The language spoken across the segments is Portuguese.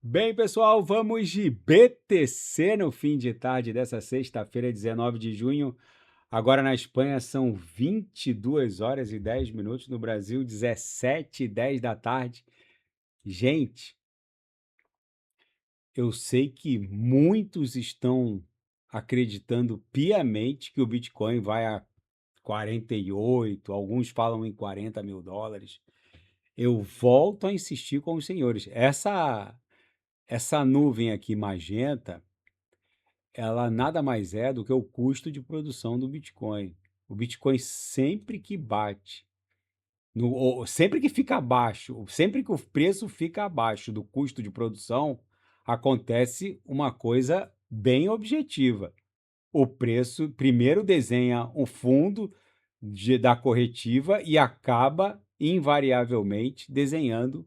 Bem, pessoal, vamos de BTC no fim de tarde dessa sexta-feira, 19 de junho. Agora na Espanha são 22 horas e 10 minutos, no Brasil 17h10 da tarde. Gente, eu sei que muitos estão acreditando piamente que o Bitcoin vai a 48, alguns falam em 40 mil dólares. Eu volto a insistir com os senhores. Essa nuvem aqui magenta, ela nada mais é do que o custo de produção do Bitcoin. O Bitcoin sempre que bate, ou sempre que fica abaixo, sempre que o preço fica abaixo do custo de produção, acontece uma coisa bem objetiva. O preço primeiro desenha o fundo da corretiva e acaba invariavelmente desenhando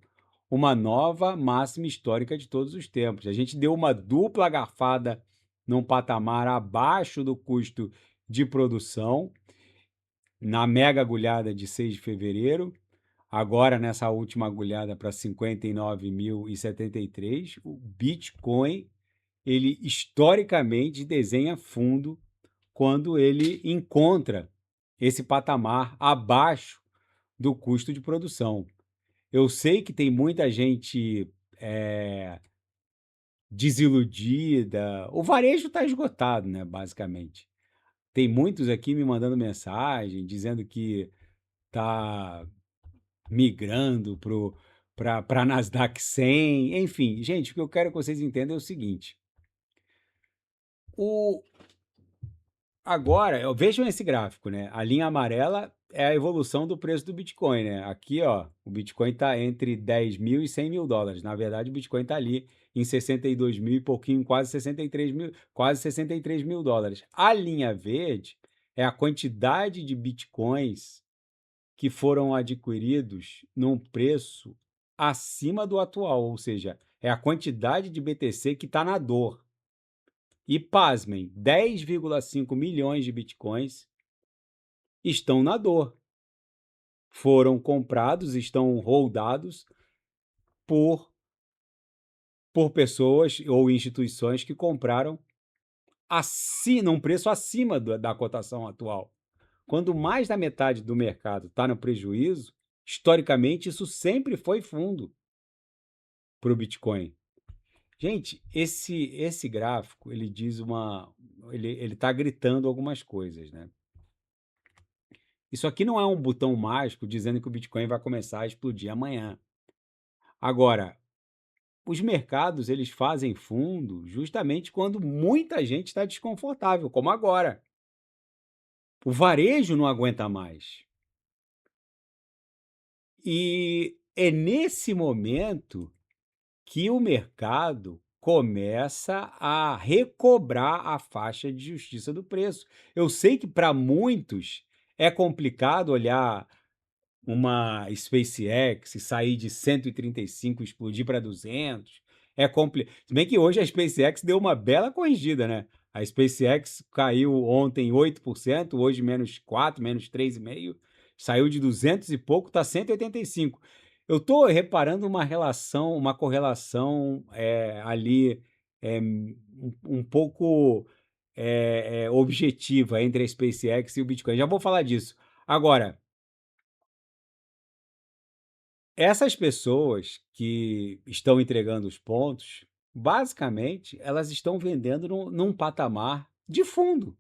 uma nova máxima histórica de todos os tempos. A gente deu uma dupla garfada num patamar abaixo do custo de produção na mega agulhada de 6 de fevereiro. Agora, nessa última agulhada para 59.073, o Bitcoin, ele historicamente desenha fundo quando ele encontra esse patamar abaixo do custo de produção. Eu sei que tem muita gente desiludida. O varejo está esgotado, né, basicamente. Tem muitos aqui me mandando mensagem dizendo que está migrando para a Nasdaq 100. Enfim, gente, o que eu quero que vocês entendam é o seguinte: o, agora, vejam esse gráfico, né? A linha amarela é a evolução do preço do Bitcoin, né? Aqui, ó, o Bitcoin está entre 10 mil e 100 mil dólares. Na verdade, o Bitcoin está ali em 62 mil e pouquinho, quase 63 mil, quase 63 mil dólares. A linha verde é a quantidade de Bitcoins que foram adquiridos num preço acima do atual, ou seja, é a quantidade de BTC que está na dor. E pasmem, 10,5 milhões de bitcoins estão na dor. Foram comprados, estão holdados por, por pessoas ou instituições que compraram num preço acima da cotação atual. Quando mais da metade do mercado está no prejuízo, historicamente isso sempre foi fundo para o Bitcoin. Gente, esse gráfico ele diz ele está gritando algumas coisas, né? Isso aqui não é um botão mágico dizendo que o Bitcoin vai começar a explodir amanhã. Agora, os mercados eles fazem fundo justamente quando muita gente está desconfortável, como agora. O varejo não aguenta mais. E é nesse momento que o mercado começa a recobrar a faixa de justiça do preço. Eu sei que para muitos é complicado olhar uma SpaceX e sair de 135 e explodir para 200, se bem que hoje a SpaceX deu uma bela corrigida, né? A SpaceX caiu ontem 8%, hoje menos 4, menos 3,5%, saiu de 200 e pouco, está 185. Eu estou reparando uma correlação ali um pouco objetiva entre a SpaceX e o Bitcoin. Já vou falar disso. Agora, essas pessoas que estão entregando os pontos, basicamente, elas estão vendendo num patamar de fundo.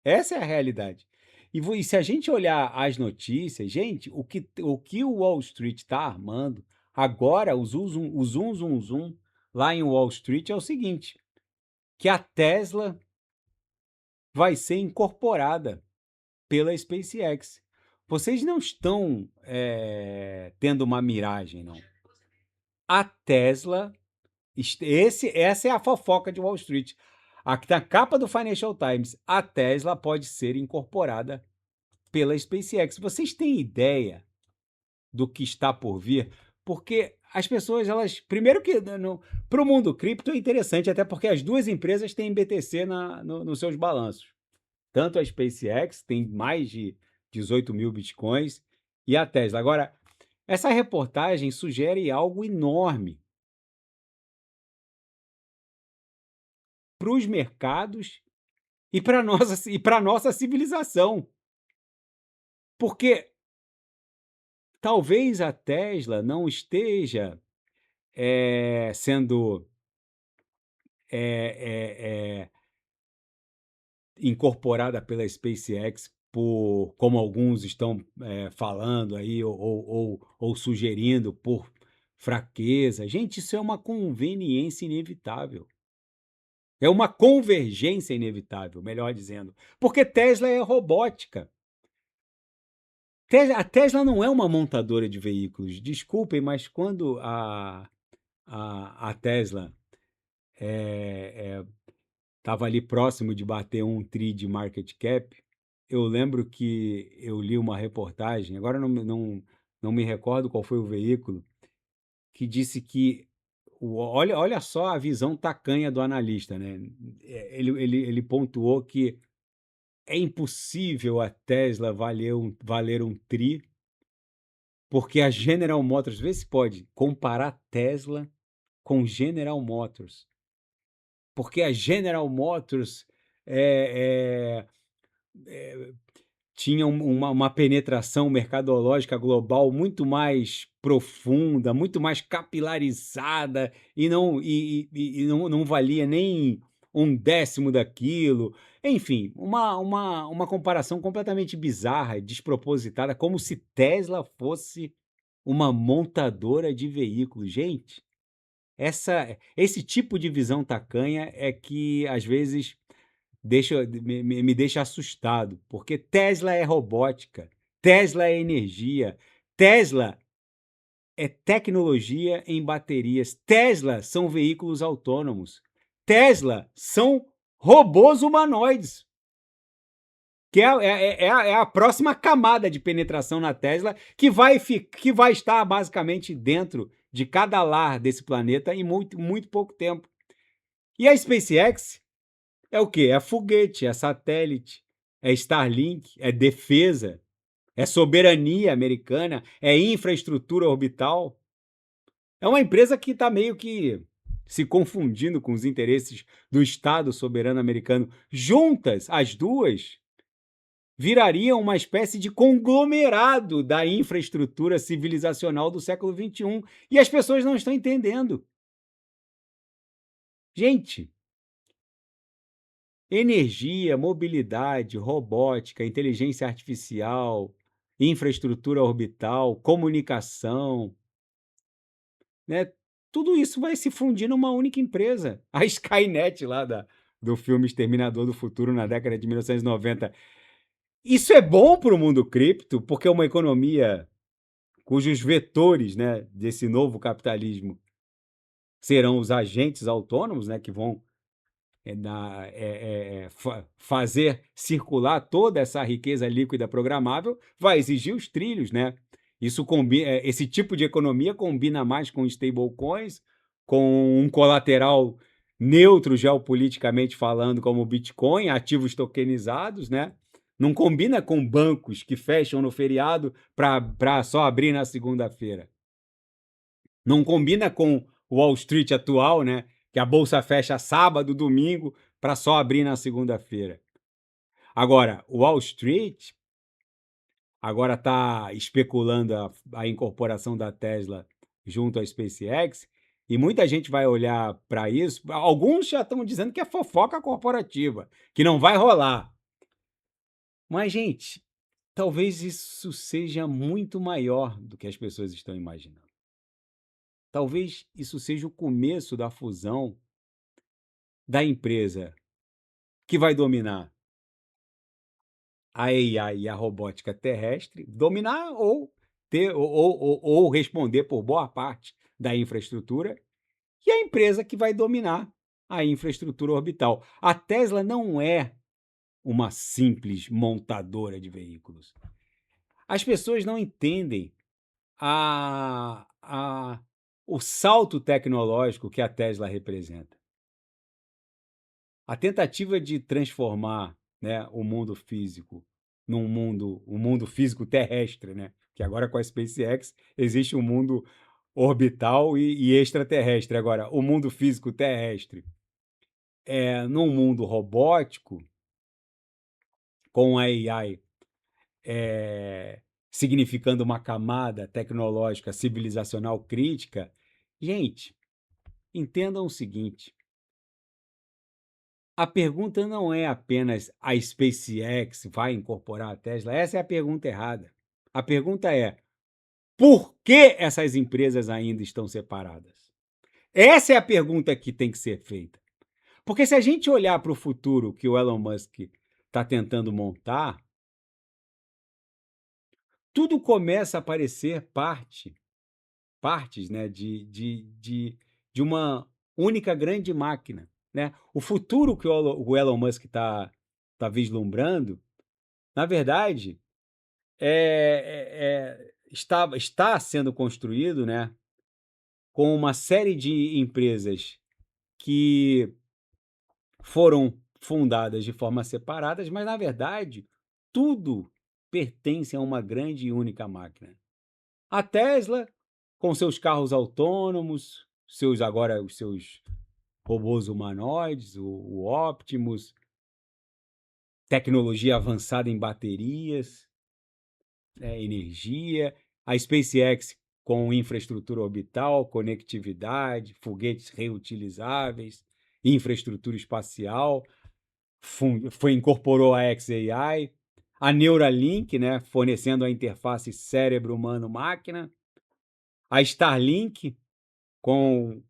Essa é a realidade. E se a gente olhar as notícias, gente, o que o Wall Street está armando agora, o zoom, lá em Wall Street é o seguinte, que a Tesla vai ser incorporada pela SpaceX. Vocês não estão tendo uma miragem, não. A Tesla, essa é a fofoca de Wall Street. Aqui na capa do Financial Times, a Tesla pode ser incorporada pela SpaceX. Vocês têm ideia do que está por vir? Porque as pessoas, primeiro que para o mundo cripto é interessante, até porque as duas empresas têm BTC nos seus balanços. Tanto a SpaceX tem mais de 18 mil bitcoins e a Tesla. Agora, essa reportagem sugere algo enorme para os mercados e para nossa civilização. Porque talvez a Tesla não esteja, sendo, eh eh eh, incorporada pela SpaceX por como alguns estão, falando aí ou sugerindo, por fraqueza. Gente, isso é uma conveniência inevitável. É uma convergência inevitável, melhor dizendo, porque Tesla é robótica. A Tesla não é uma montadora de veículos. Desculpem, mas quando a Tesla estava ali próximo de bater 1 tri de market cap, eu lembro que eu li uma reportagem, agora não me recordo qual foi o veículo, que disse que olha só a visão tacanha do analista, né? Ele pontuou que é impossível a Tesla valer 1 tri, porque a General Motors, vê se pode comparar Tesla com General Motors, porque a General Motors é, tinha uma penetração mercadológica global muito mais profunda, muito mais capilarizada e não valia nem 1/10 daquilo. Enfim, uma comparação completamente bizarra e despropositada, como se Tesla fosse uma montadora de veículos. Gente, esse tipo de visão tacanha é que, às vezes, me deixa assustado, porque Tesla é robótica, Tesla é energia, Tesla é tecnologia em baterias, Tesla são veículos autônomos, Tesla são robôs humanoides, que é a próxima camada de penetração na Tesla, que vai estar basicamente dentro de cada lar desse planeta em muito, muito pouco tempo. E a SpaceX é o quê? É foguete, é satélite, é Starlink, é defesa, é soberania americana, é infraestrutura orbital. É uma empresa que está meio que se confundindo com os interesses do Estado soberano americano. Juntas, as duas virariam uma espécie de conglomerado da infraestrutura civilizacional do século XXI. E as pessoas não estão entendendo. Gente, energia, mobilidade, robótica, inteligência artificial, infraestrutura orbital, comunicação, né? Tudo isso vai se fundir numa única empresa. A Skynet lá do filme Exterminador do Futuro, na década de 1990. Isso é bom para o mundo cripto, porque é uma economia cujos vetores, né, desse novo capitalismo serão os agentes autônomos, né, que vão fazer circular toda essa riqueza líquida programável, vai exigir os trilhos, né? Esse tipo de economia combina mais com stablecoins, com um colateral neutro geopoliticamente falando, como o Bitcoin, ativos tokenizados, né? Não combina com bancos que fecham no feriado para só abrir na segunda-feira. Não combina com Wall Street atual, né? Que a bolsa fecha sábado, domingo, para só abrir na segunda-feira. Agora, Wall Street agora está especulando a incorporação da Tesla junto à SpaceX, e muita gente vai olhar para isso. Alguns já estão dizendo que é fofoca corporativa, que não vai rolar. Mas, gente, talvez isso seja muito maior do que as pessoas estão imaginando. Talvez isso seja o começo da fusão da empresa que vai dominar a AI e a robótica terrestre, dominar ou responder por boa parte da infraestrutura, e a empresa que vai dominar a infraestrutura orbital. A Tesla não é uma simples montadora de veículos. As pessoas não entendem a, a, o salto tecnológico que a Tesla representa. A tentativa de transformar, né, o mundo físico um mundo físico terrestre, né? Que agora com a SpaceX existe um mundo orbital e extraterrestre. Agora, o mundo físico terrestre num mundo robótico, com a AI, significando uma camada tecnológica civilizacional crítica, gente, entendam o seguinte: a pergunta não é apenas a SpaceX vai incorporar a Tesla, essa é a pergunta errada. A pergunta é: por que essas empresas ainda estão separadas? Essa é a pergunta que tem que ser feita. Porque se a gente olhar para o futuro que o Elon Musk está tentando montar, tudo começa a parecer partes, né, de uma única grande máquina, né? O futuro que o Elon Musk tá vislumbrando, na verdade, está sendo construído, né, com uma série de empresas que foram fundadas de forma separadas, mas na verdade tudo pertence a uma grande e única máquina. A Tesla, com seus carros autônomos, os seus robôs humanoides, o Optimus, tecnologia avançada em baterias, né, energia, a SpaceX com infraestrutura orbital, conectividade, foguetes reutilizáveis, infraestrutura espacial, incorporou a xAI, a Neuralink, né, fornecendo a interface cérebro humano-máquina, a Starlink,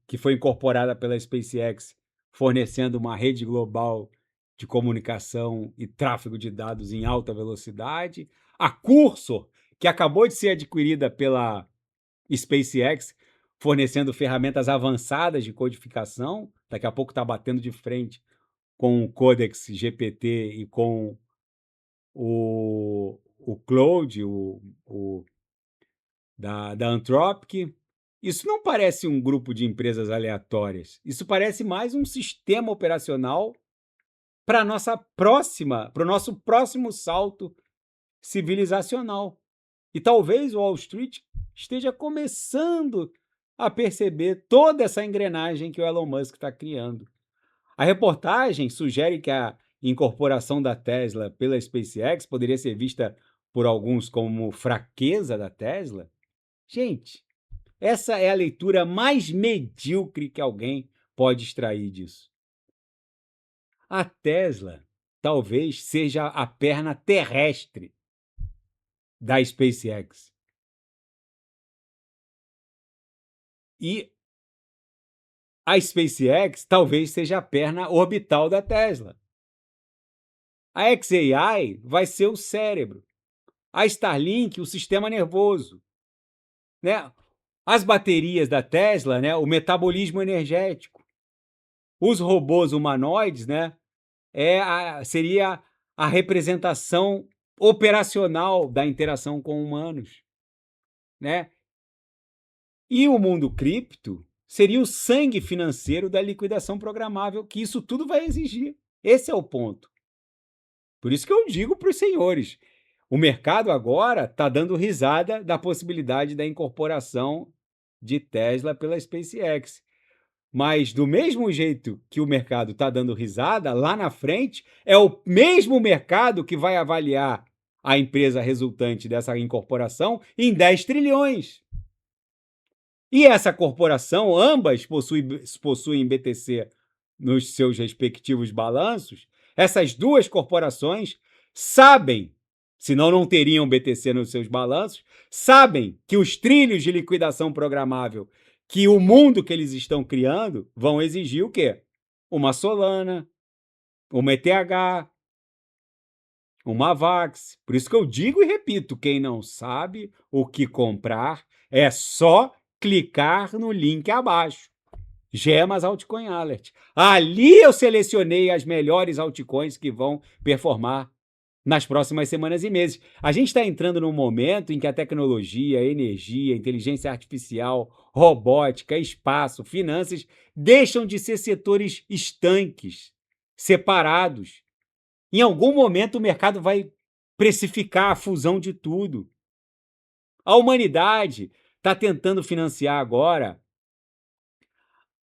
que foi incorporada pela SpaceX, fornecendo uma rede global de comunicação e tráfego de dados em alta velocidade, a Cursor, que acabou de ser adquirida pela SpaceX, fornecendo ferramentas avançadas de codificação, daqui a pouco está batendo de frente com o Codex GPT e com o Claude, da Anthropic. Isso não parece um grupo de empresas aleatórias. Isso parece mais um sistema operacional para o nosso próximo salto civilizacional. E talvez o Wall Street esteja começando a perceber toda essa engrenagem que o Elon Musk está criando. A reportagem sugere que a incorporação da Tesla pela SpaceX poderia ser vista por alguns como fraqueza da Tesla. Gente, essa é a leitura mais medíocre que alguém pode extrair disso. A Tesla talvez seja a perna terrestre da SpaceX. E a SpaceX talvez seja a perna orbital da Tesla. A xAI vai ser o cérebro. A Starlink, o sistema nervoso. Né? As baterias da Tesla, né? O metabolismo energético. Os robôs humanoides, né? Seria a representação operacional da interação com humanos, né? E o mundo cripto seria o sangue financeiro da liquidação programável que isso tudo vai exigir. Esse é o ponto. Por isso que eu digo para os senhores, o mercado agora está dando risada da possibilidade da incorporação de Tesla pela SpaceX. Mas do mesmo jeito que o mercado está dando risada, lá na frente é o mesmo mercado que vai avaliar a empresa resultante dessa incorporação em 10 trilhões. E essa corporação, ambas possuem BTC nos seus respectivos balanços, essas duas corporações sabem, senão não teriam BTC nos seus balanços, sabem que os trilhos de liquidação programável que o mundo que eles estão criando vão exigir o quê? Uma Solana, uma ETH, uma VAX. Por isso que eu digo e repito, quem não sabe o que comprar é só clicar no link abaixo. Gemas Altcoin Alert. Ali eu selecionei as melhores altcoins que vão performar nas próximas semanas e meses. A gente está entrando num momento em que a tecnologia, energia, inteligência artificial, robótica, espaço, finanças deixam de ser setores estanques, separados. Em algum momento o mercado vai precificar a fusão de tudo. A humanidade está tentando financiar agora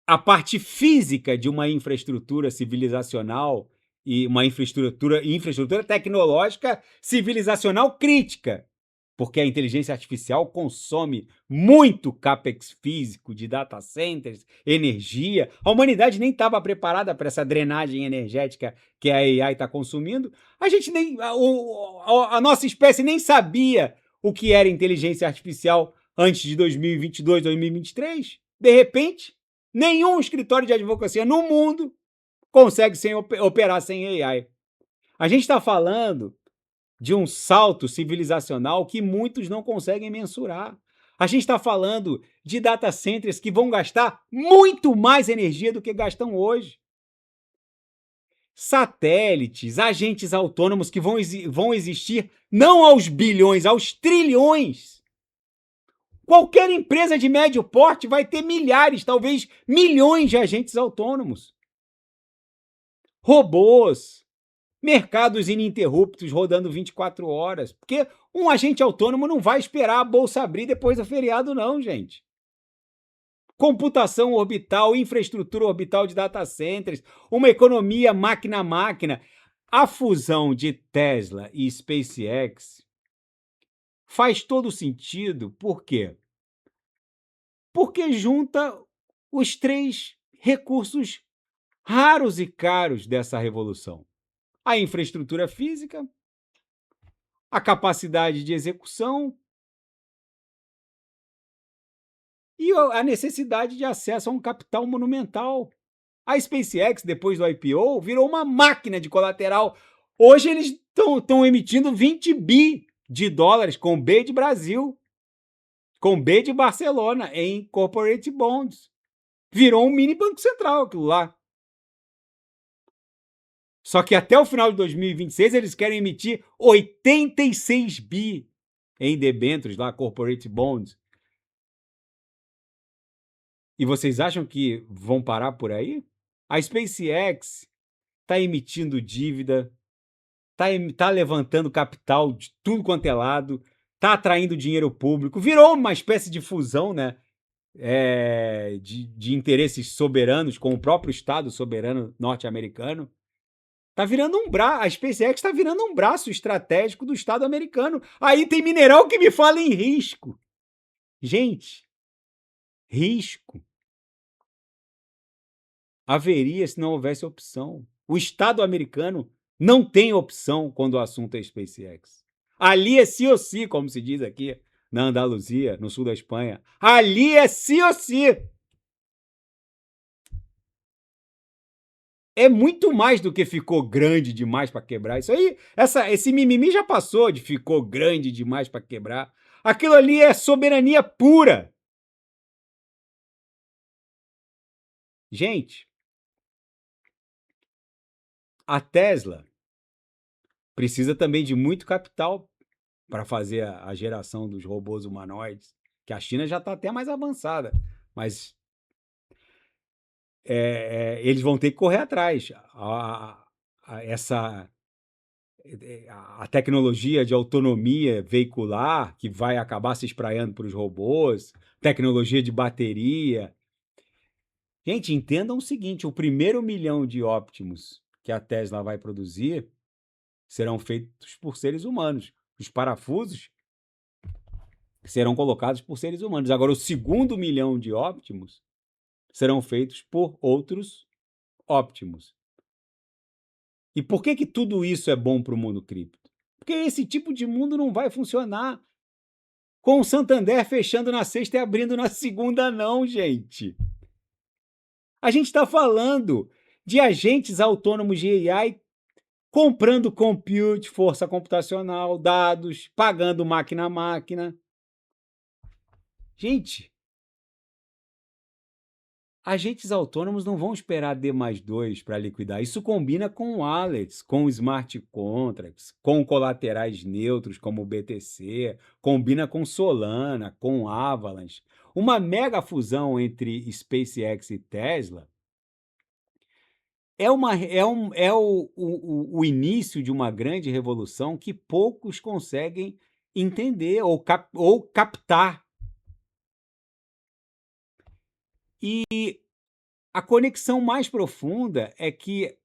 a parte física de uma infraestrutura civilizacional e uma infraestrutura tecnológica civilizacional crítica, porque a inteligência artificial consome muito capex físico de data centers, energia. A humanidade nem estava preparada para essa drenagem energética que a AI está consumindo. A gente nem, a nossa espécie nem sabia o que era inteligência artificial antes de 2022, 2023. De repente, nenhum escritório de advocacia no mundo consegue operar sem AI. A gente está falando de um salto civilizacional que muitos não conseguem mensurar. A gente está falando de data centers que vão gastar muito mais energia do que gastam hoje. Satélites, agentes autônomos que vão existir não aos bilhões, aos trilhões. Qualquer empresa de médio porte vai ter milhares, talvez milhões de agentes autônomos. Robôs, mercados ininterruptos rodando 24 horas. Porque um agente autônomo não vai esperar a bolsa abrir depois do feriado, não, gente. Computação orbital, infraestrutura orbital de data centers, uma economia máquina a máquina. A fusão de Tesla e SpaceX faz todo sentido. Por quê? Porque junta os três recursos raros e caros dessa revolução: a infraestrutura física, a capacidade de execução e a necessidade de acesso a um capital monumental. A SpaceX, depois do IPO, virou uma máquina de colateral. Hoje eles estão emitindo 20 bi de dólares com B de Brasil, com B de Barcelona, em corporate bonds. Virou um mini banco central aquilo lá. Só que até o final de 2026 eles querem emitir 86 bi em debêntures lá, corporate bonds. E vocês acham que vão parar por aí? A SpaceX está emitindo dívida, está levantando capital de tudo quanto é lado, está atraindo dinheiro público, virou uma espécie de fusão, né? De interesses soberanos com o próprio Estado soberano norte-americano. Tá virando a SpaceX está virando um braço estratégico do Estado americano. Aí tem mineral que me fala em risco. Gente, risco haveria se não houvesse opção. O Estado americano não tem opção quando o assunto é SpaceX. Ali é sim ou sim, como se diz aqui na Andaluzia, no sul da Espanha. Ali é sim ou sim. É muito mais do que ficou grande demais para quebrar. Isso aí, esse mimimi já passou de ficou grande demais para quebrar. Aquilo ali é soberania pura. Gente, a Tesla precisa também de muito capital para fazer a geração dos robôs humanoides, que a China já está até mais avançada, mas eles vão ter que correr atrás. A tecnologia de autonomia veicular, que vai acabar se espraiando para os robôs, tecnologia de bateria. Gente, entendam o seguinte: o primeiro 1.000.000 de Optimus que a Tesla vai produzir serão feitos por seres humanos. Os parafusos serão colocados por seres humanos. Agora, o segundo 1.000.000 de Optimus serão feitos por outros Optimus. E por que tudo isso é bom para o mundo cripto? Porque esse tipo de mundo não vai funcionar com o Santander fechando na sexta e abrindo na segunda, não, gente. A gente está falando de agentes autônomos de AI comprando compute, força computacional, dados, pagando máquina a máquina. Gente, agentes autônomos não vão esperar D+2 para liquidar. Isso combina com wallets, com smart contracts, com colaterais neutros como o BTC, combina com Solana, com Avalanche. Uma mega fusão entre SpaceX e Tesla é o início de uma grande revolução que poucos conseguem entender ou captar. E A conexão mais profunda é que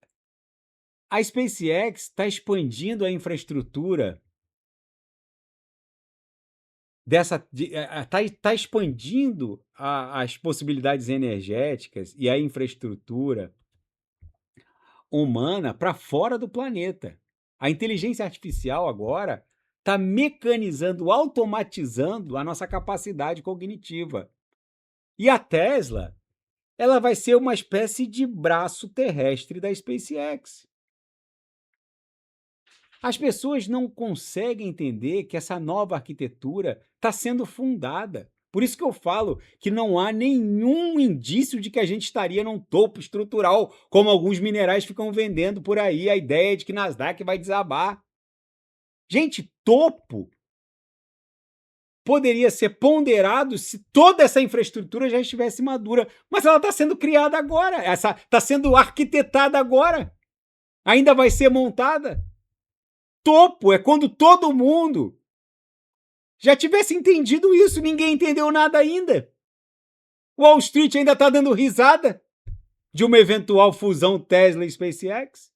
a SpaceX está expandindo a infraestrutura está expandindo as possibilidades energéticas e a infraestrutura humana para fora do planeta. A inteligência artificial agora está mecanizando, automatizando a nossa capacidade cognitiva. E a Tesla, ela vai ser uma espécie de braço terrestre da SpaceX. As pessoas não conseguem entender que essa nova arquitetura está sendo fundada. Por isso que eu falo que não há nenhum indício de que a gente estaria num topo estrutural, como alguns minerais ficam vendendo por aí, a ideia de que Nasdaq vai desabar. Gente, topo poderia ser ponderado se toda essa infraestrutura já estivesse madura, mas ela está sendo criada agora, está sendo arquitetada agora, ainda vai ser montada. Topo é quando todo mundo já tivesse entendido isso, ninguém entendeu nada ainda. Wall Street ainda está dando risada de uma eventual fusão Tesla e SpaceX.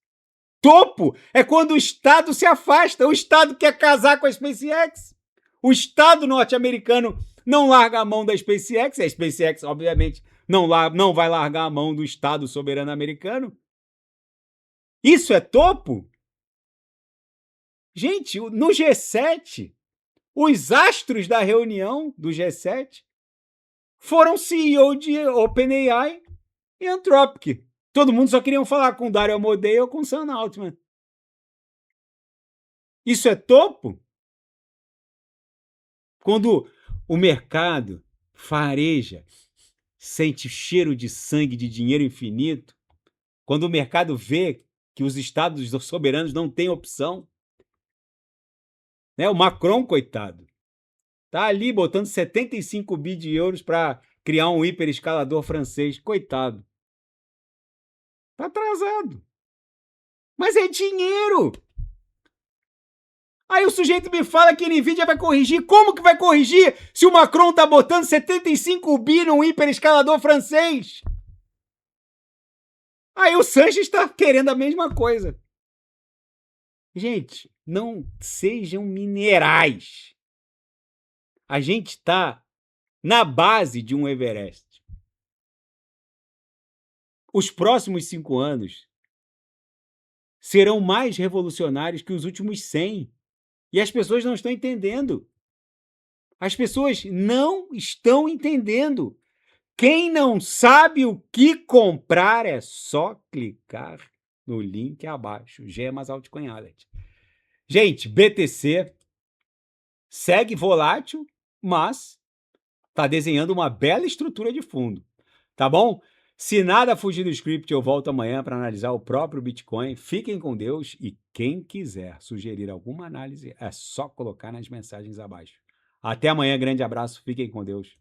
Topo é quando o Estado se afasta, o Estado quer casar com a SpaceX. O Estado norte-americano não larga a mão da SpaceX, a SpaceX, obviamente, não vai largar a mão do Estado soberano americano. Isso é topo? Gente, no G7, os astros da reunião do G7 foram CEO de OpenAI e Anthropic. Todo mundo só queria falar com Dario Amodei ou com Sam Altman. Isso é topo? Quando o mercado fareja, sente cheiro de sangue, de dinheiro infinito, quando o mercado vê que os estados soberanos não têm opção, né? O Macron, coitado, tá ali botando 75 bi de euros para criar um hiperescalador francês. Coitado. Tá atrasado. Mas é dinheiro. Aí o sujeito me fala que a NVIDIA vai corrigir. Como que vai corrigir se o Macron tá botando 75 bi num hiperescalador francês? Aí o Sanches está querendo a mesma coisa. Gente, não sejam minerais. A gente está na base de um Everest. Os próximos 5 anos serão mais revolucionários que os últimos 100. E as pessoas não estão entendendo. As pessoas não estão entendendo. Quem não sabe o que comprar é só clicar no link abaixo. Gemas Altcoin Alert. Gente, BTC segue volátil, mas está desenhando uma bela estrutura de fundo. Tá bom? Se nada fugir do script, eu volto amanhã para analisar o próprio Bitcoin. Fiquem com Deus e quem quiser sugerir alguma análise é só colocar nas mensagens abaixo. Até amanhã, grande abraço, fiquem com Deus.